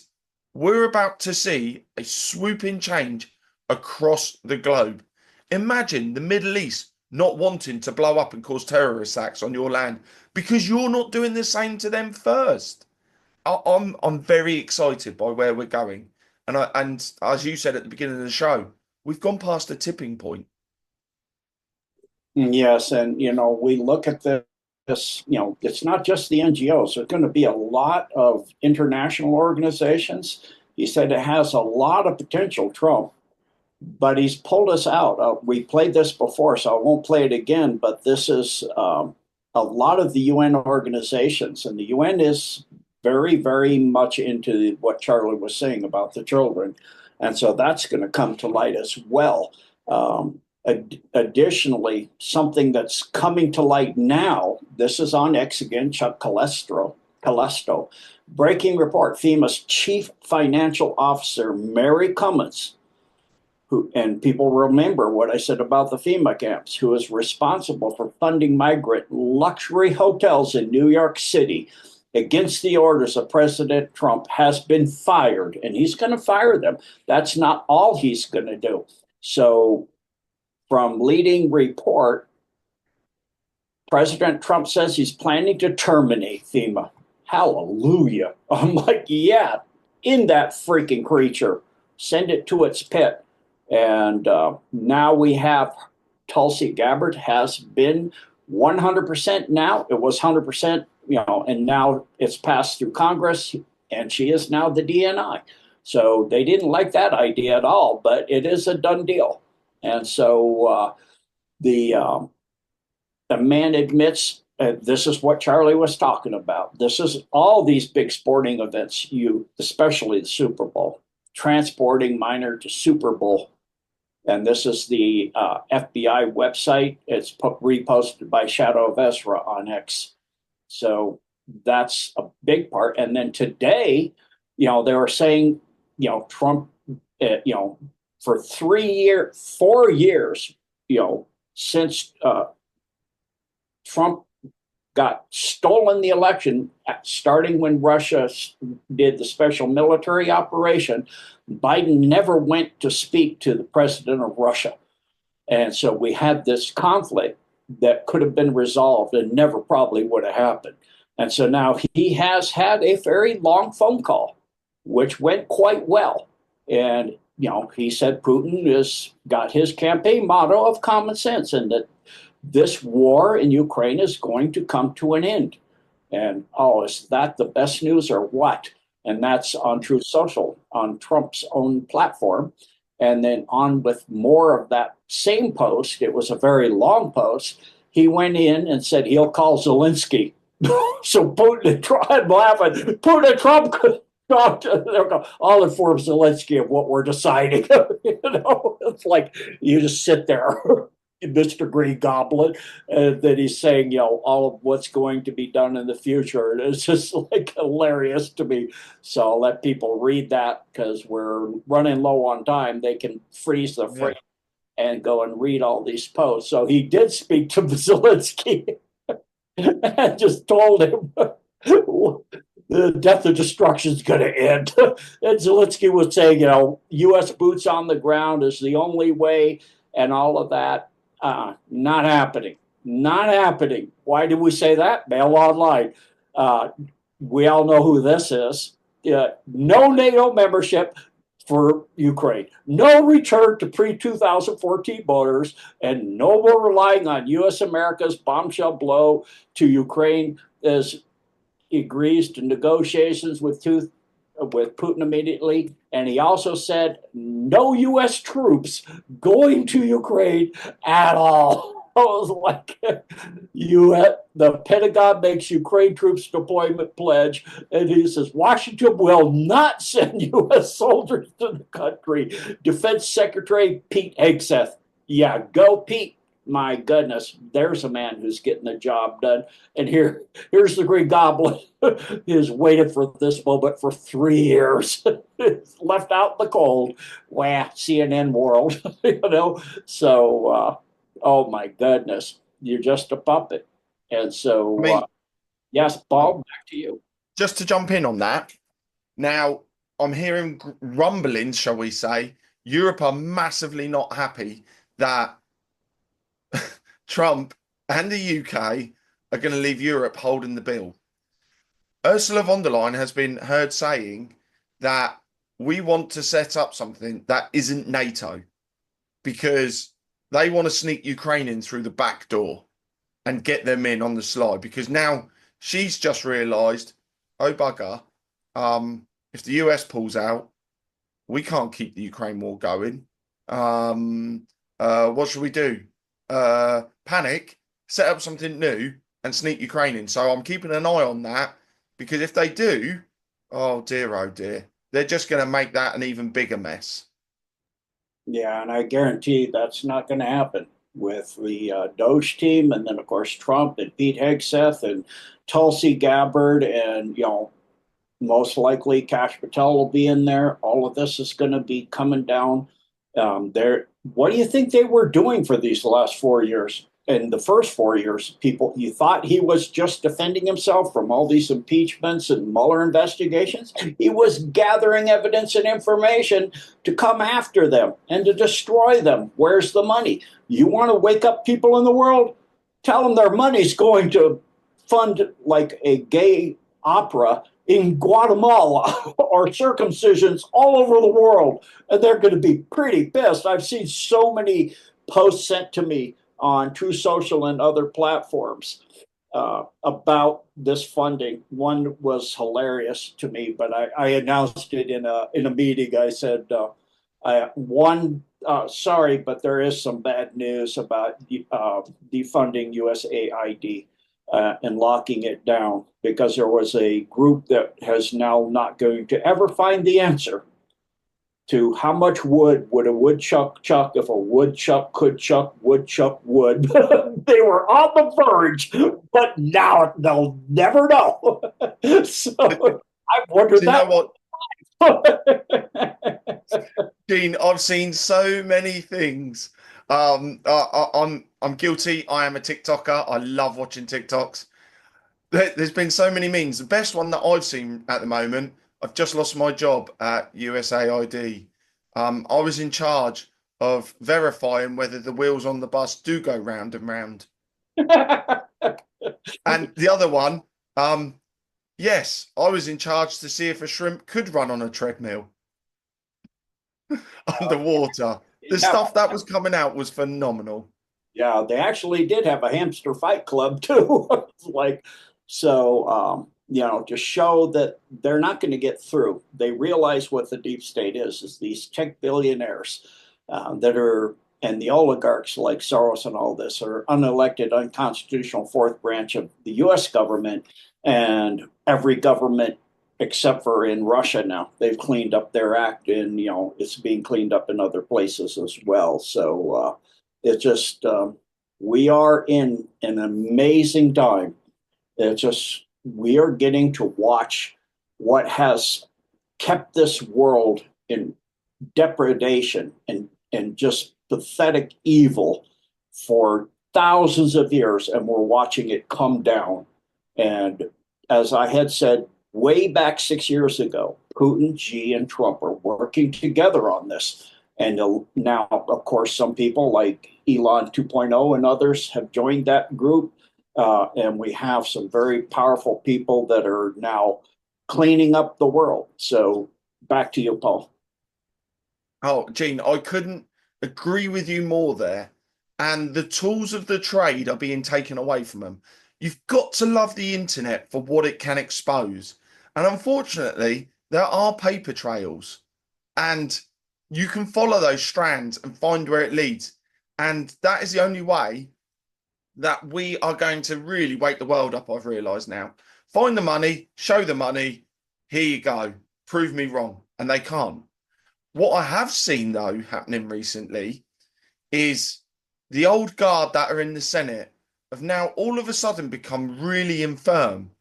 we're about to see a swooping change across the globe. Imagine the Middle East not wanting to blow up and cause terrorist attacks on your land because you're not doing the same to them first. I'm very excited by where we're going. And as you said at the beginning of the show, we've gone past a tipping point. Yes, and we look at this, it's not just the NGOs. There's going to be a lot of international organizations. He said it has a lot of potential, Trump, but he's pulled us out. We played this before, so I won't play it again, but this is a lot of the UN organizations, and the UN is very, very much into what Charlie was saying about the children. And so that's going to come to light as well. Additionally, something that's coming to light now, this is on X again, Chuck Calesto. Breaking report, FEMA's chief financial officer, Mary Cummins, who, and people remember what I said about the FEMA camps, who is responsible for funding migrant luxury hotels in New York City against the orders of President Trump, has been fired, and he's going to fire them. That's not all he's going to do. So from leading report, President Trump says he's planning to terminate FEMA. Hallelujah. I'm like, yeah, in that freaking creature. Send it to its pit. And now we have Tulsi Gabbard has been 100% now. It was 100%, and now it's passed through Congress, and she is now the DNI. So they didn't like that idea at all, but it is a done deal. And so the man admits this is what Charlie was talking about. This is all these big sporting events, especially the Super Bowl, transporting minor to Super Bowl. And this is the FBI website. It's reposted by Shadow of Ezra on X. So that's a big part. And then today, They were saying, Trump, for 4 years, since Trump got stolen the election, starting when Russia did the special military operation, Biden never went to speak to the president of Russia. And so we had this conflict that could have been resolved and never probably would have happened. And so now he has had a very long phone call, which went quite well. And, he said Putin has got his campaign motto of common sense, and that this war in Ukraine is going to come to an end. And, is that the best news or what? And that's on Truth Social, on Trump's own platform. And then on with more of that same post, it was a very long post, he went in and said he'll call Zelensky. So Putin and Trump, I'm laughing, Putin and Trump I'll inform Zelensky of what we're deciding. It's like you just sit there, Mr. Green Goblin, and then he's saying, all of what's going to be done in the future. And it's just like hilarious to me. So I'll let people read that because we're running low on time. They can freeze the frame and go and read all these posts. So he did speak to Zelensky and just told him the death and destruction is going to end. And Zelensky was saying, U.S. boots on the ground is the only way, and all of that. Not happening. Not happening. Why do we say that? Mail Online. We all know who this is. No NATO membership for Ukraine. No return to pre-2014 borders, and no more relying on U.S. America's bombshell blow to Ukraine as he agrees to negotiations with Putin immediately. And he also said no U.S. troops going to Ukraine at all. I was like, the Pentagon makes Ukraine troops deployment pledge, and he says Washington will not send U.S. soldiers to the country. Defense Secretary Pete Hegseth. Yeah, go Pete. My goodness, there's a man who's getting the job done. And here's the Green Goblin. He's waited for this moment for 3 years. Left out in the cold. Wow, CNN world, So, oh my goodness, you're just a puppet. And so, yes, Paul, back to you. Just to jump in on that. Now, I'm hearing rumblings, shall we say. Europe are massively not happy that Trump and the UK are going to leave Europe holding the bill. Ursula von der Leyen has been heard saying that we want to set up something that isn't NATO because they want to sneak Ukraine in through the back door and get them in on the slide, because now she's just realised, oh bugger, if the US pulls out, we can't keep the Ukraine war going. What should we do? Panic, set up something new and sneak Ukraine in. So I'm keeping an eye on that, because if they do, oh dear, they're just going to make that an even bigger mess. Yeah, and I guarantee that's not going to happen with the Doge team, and then of course Trump and Pete Hegseth and Tulsi Gabbard, and most likely Kash Patel will be in there. All of this is going to be coming down there. What do you think they were doing for these last 4 years? In the first 4 years, you thought he was just defending himself from all these impeachments and Mueller investigations. He was gathering evidence and information to come after them and to destroy them. Where's the money? You want to wake up people in the world? Tell them their money's going to fund like a gay opera in Guatemala or circumcisions all over the world, and they're going to be pretty pissed. I've seen so many posts sent to me on True Social and other platforms about this funding. One was hilarious to me, but I announced it in a meeting. I said, sorry, but there is some bad news about defunding USAID. And locking it down, because there was a group that has now not going to ever find the answer to how much wood would a woodchuck chuck if a woodchuck could chuck woodchuck wood. They were on the verge, but now they'll never know. So I wondered that. You know what? Gene, I've seen so many things. I'm guilty. I am a TikToker. I love watching TikToks. There's been so many memes. The best one that I've seen at the moment, I've just lost my job at USAID. I was in charge of verifying whether the wheels on the bus do go round and round. And the other one, yes, I was in charge to see if a shrimp could run on a treadmill underwater. The Yeah. stuff that was coming out was phenomenal. Yeah, they actually did have a hamster fight club too. Like, so, to show that they're not going to get through. They realize what the deep state is these tech billionaires that are, and the oligarchs like Soros and all this are unelected, unconstitutional fourth branch of the US government, and every government except for in Russia now. They've cleaned up their act, and it's being cleaned up in other places as well. So it's just we are in an amazing time. It's just we are getting to watch what has kept this world in depredation and just pathetic evil for thousands of years, and we're watching it come down. And as I had said way back 6 years ago, Putin, Xi, and Trump are working together on this. And now, of course, some people like Elon 2.0 and others have joined that group. And we have some very powerful people that are now cleaning up the world. So back to you, Paul. Oh, Gene, I couldn't agree with you more there. And the tools of the trade are being taken away from them. You've got to love the internet for what it can expose. And unfortunately, there are paper trails. And you can follow those strands and find where it leads. And that is the only way that we are going to really wake the world up, I've realised now. Find the money, show the money, here you go, prove me wrong. And they can't. What I have seen, though, happening recently is the old guard that are in the Senate have now all of a sudden become really infirm.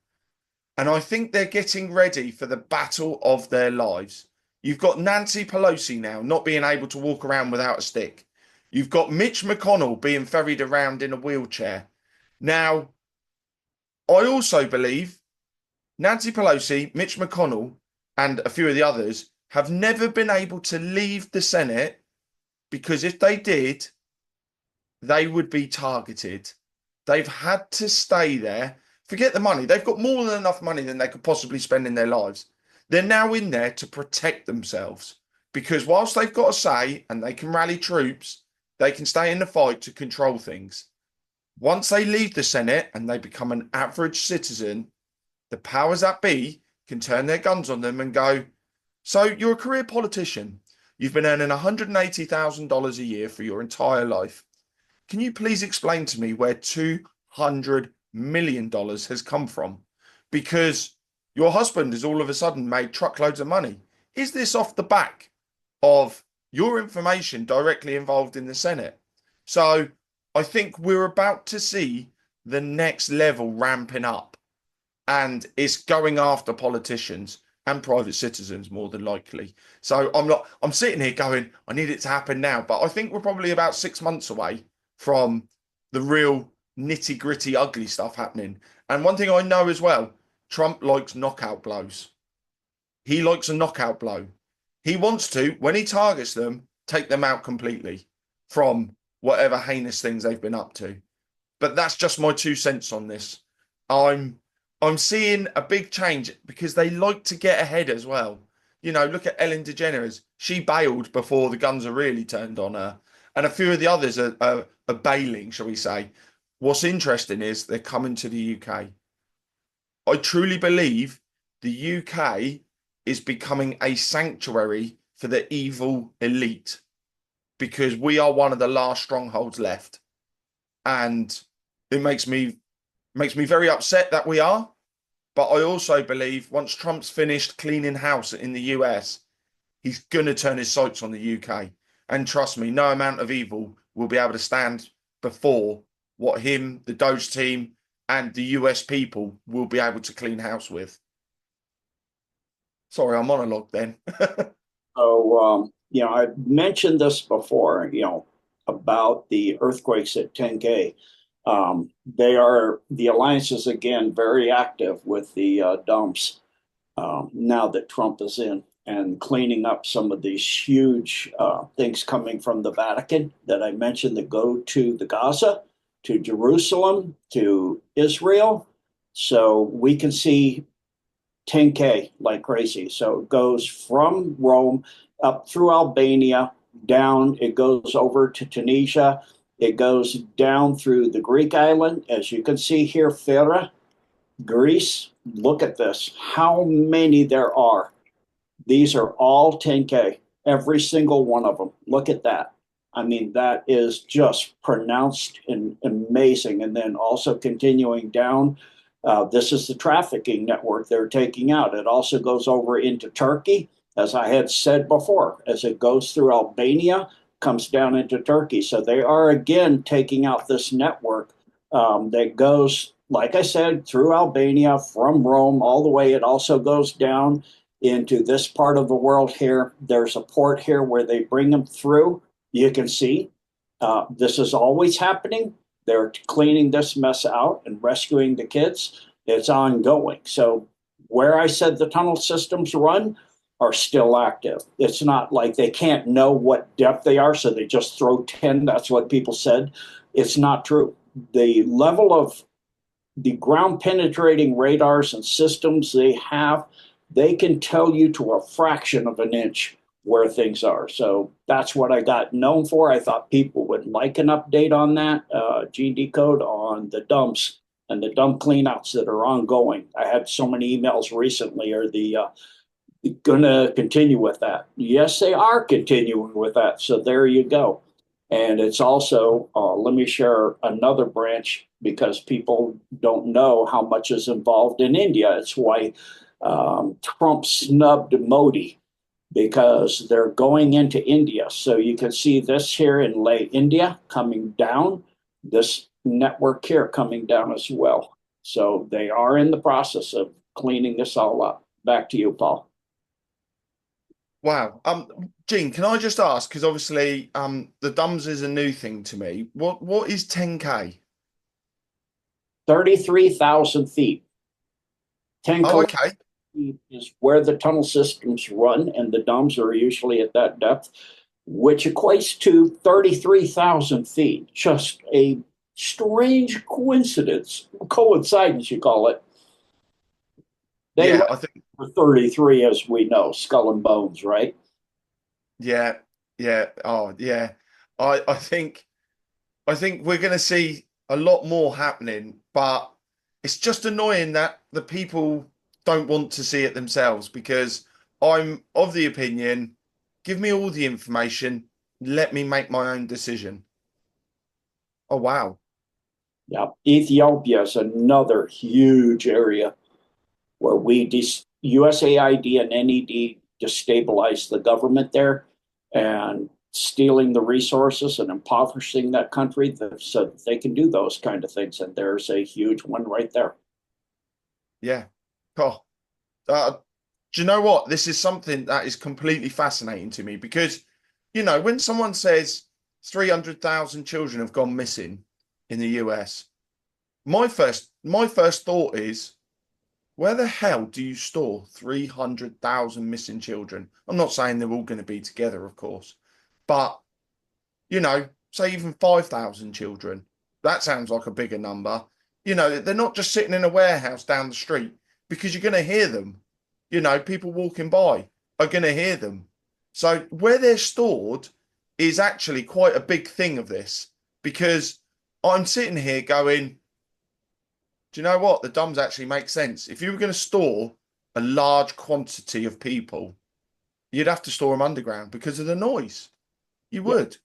And I think they're getting ready for the battle of their lives. You've got Nancy Pelosi now not being able to walk around without a stick. You've got Mitch McConnell being ferried around in a wheelchair. Now, I also believe Nancy Pelosi, Mitch McConnell, and a few of the others have never been able to leave the Senate because if they did, they would be targeted. They've had to stay there. Forget the money. They've got more than enough money than they could possibly spend in their lives. They're now in there to protect themselves because whilst they've got a say and they can rally troops, they can stay in the fight to control things. Once they leave the Senate and they become an average citizen, the powers that be can turn their guns on them and go, so you're a career politician. You've been earning $180,000 a year for your entire life. Can you please explain to me where $200 million has come from? Because your husband has all of a sudden made truckloads of money. Is this off the back of your information directly involved in the Senate? So I think we're about to see the next level ramping up, and it's going after politicians and private citizens more than likely. So I'm sitting here going, I need it to happen now. But I think we're probably about 6 months away from the real nitty gritty ugly stuff happening. And one thing I know as well, Trump likes knockout blows. He likes a knockout blow. He wants to, when he targets them, take them out completely from whatever heinous things they've been up to. But that's just my 2 cents on this. I'm seeing a big change because they like to get ahead as well. Look at Ellen DeGeneres. She bailed before the guns are really turned on her. And a few of the others are bailing, shall we say. What's interesting is they're coming to the UK. I truly believe the UK is becoming a sanctuary for the evil elite because we are one of the last strongholds left. And it makes me very upset that we are. But I also believe once Trump's finished cleaning house in the US, he's going to turn his sights on the UK. And trust me, no amount of evil will be able to stand before what him, the Doge team, and the US people will be able to clean house with. Sorry, I monologue then. So, I mentioned this before, about the earthquakes at 10K. The alliance is again very active with the dumps now that Trump is in and cleaning up some of these huge things coming from the Vatican that I mentioned that go to the Gaza, to Jerusalem, to Israel. So we can see 10K like crazy. So it goes from Rome up through Albania, down, it goes over to Tunisia, it goes down through the Greek island. As you can see here, Fera, Greece. Look at this, how many there are. These are all 10K, every single one of them. Look at that. I mean, that is just pronounced and amazing. And then also continuing down, this is the trafficking network they're taking out. It also goes over into Turkey, as I had said before, as it goes through Albania, comes down into Turkey. So they are again taking out this network that goes, like I said, through Albania from Rome all the way. It also goes down into this part of the world here. There's a port here where they bring them through. You can see this is always happening. They're cleaning this mess out and rescuing the kids. It's ongoing. So where I said the tunnel systems run are still active. It's not like they can't know what depth they are, so they just throw 10. That's what people said. It's not true. The level of the ground penetrating radars and systems they have, they can tell you to a fraction of an inch where things are. So that's what I got known for. I thought people would like an update on that, Decode on the dumps and the dump cleanouts that are ongoing. I had so many emails recently. Are the going to continue with that? Yes, they are continuing with that. So there you go. And it's also, let me share another branch because people don't know how much is involved in India. It's why Trump snubbed Modi, because they're going into India. So you can see this here in Leh, India, coming down, this network here coming down as well. So they are in the process of cleaning this all up. Back to you, Paul. Wow. Gene, can I just ask, because obviously the DUMS is a new thing to me. What is 10K? 33,000 feet. 10 Oh, okay. feet is where the tunnel systems run, and the DUMS are usually at that depth, which equates to 33,000 feet. Just a strange coincidence, you call it. They Yeah, I think. for 33, as we know, skull and bones, right? Yeah, yeah. Oh, yeah. I think we're going to see a lot more happening, but it's just annoying that the people don't want to see it themselves, because I'm of the opinion, give me all the information, let me make my own decision. Oh, wow. Yeah. Ethiopia is another huge area where USAID and NED destabilized the government there and stealing the resources and impoverishing that country so that they can do those kind of things. And there's a huge one right there. Yeah. Oh, do you know what? This is something that is completely fascinating to me because, when someone says 300,000 children have gone missing in the US, my first thought is, where the hell do you store 300,000 missing children? I'm not saying they're all going to be together, of course, but, say even 5,000 children. That sounds like a bigger number. They're not just sitting in a warehouse down the street, because you're going to hear them. People walking by are going to hear them. So where they're stored is actually quite a big thing of this, because I'm sitting here going, do you know what? The DUMS actually make sense. If you were going to store a large quantity of people, you'd have to store them underground because of the noise. You would.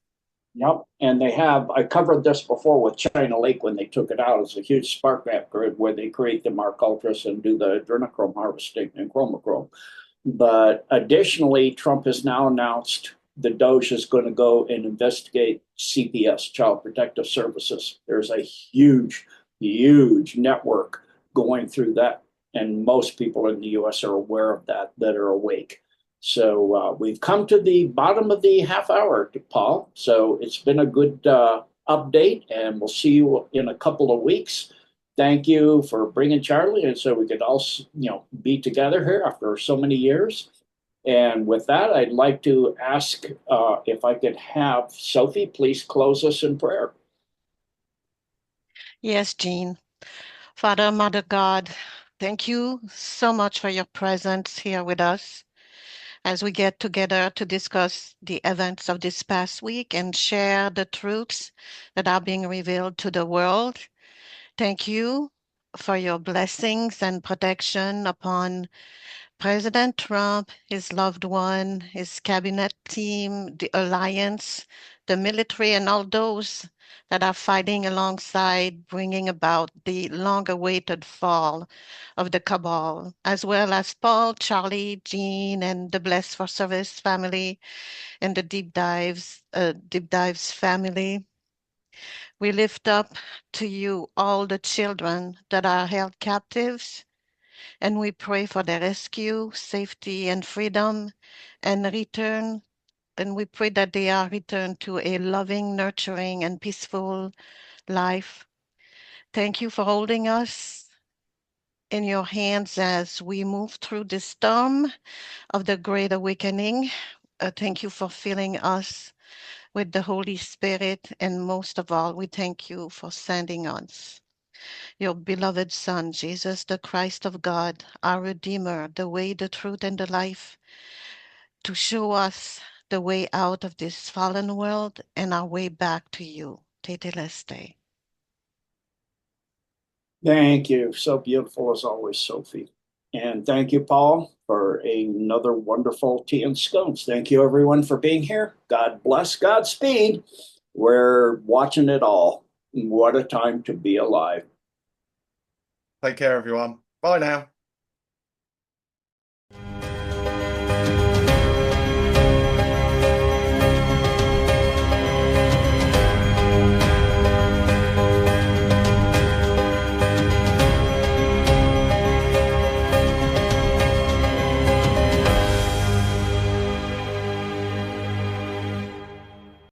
Yep. And I covered this before with China Lake when they took it out as a huge spark gap grid where they create the Mark Ultras and do the adrenochrome harvesting and chromochrome. But additionally, Trump has now announced the Doge is going to go and investigate CPS, Child Protective Services. There's a huge network going through that. and most people in the US are aware of that, that are awake. So we've come to the bottom of the half hour, Paul. So it's been a good update, and we'll see you in a couple of weeks. Thank you for bringing Charlie, and so we could all, be together here after so many years. And with that, I'd like to ask if I could have Sophie please close us in prayer. Yes, Jean. Father, Mother God, thank you so much for your presence here with us as we get together to discuss the events of this past week and share the truths that are being revealed to the world. Thank you for your blessings and protection upon President Trump, his loved one, his cabinet team, the alliance, the military, and all those that are fighting alongside, bringing about the long-awaited fall of the cabal, as well as Paul, Charlie, Jean, and the Blessed for Service family, and the Deep Dives family. We lift up to you all the children that are held captives, and we pray for their rescue, safety, and freedom, and return. And we pray that they are returned to a loving, nurturing, and peaceful life. Thank you for holding us in your hands as we move through the storm of the Great Awakening. Thank you for filling us with the Holy Spirit. And most of all, we thank you for sending us your beloved Son, Jesus, the Christ of God, our Redeemer, the way, the truth, and the life, to show us the way out of this fallen world and our way back to you. Teteleste. Thank you. So beautiful as always, Sophie. And thank you, Paul, for another wonderful tea and scones. Thank you, everyone, for being here. God bless, Godspeed. We're watching it all. What a time to be alive. Take care, everyone. Bye now.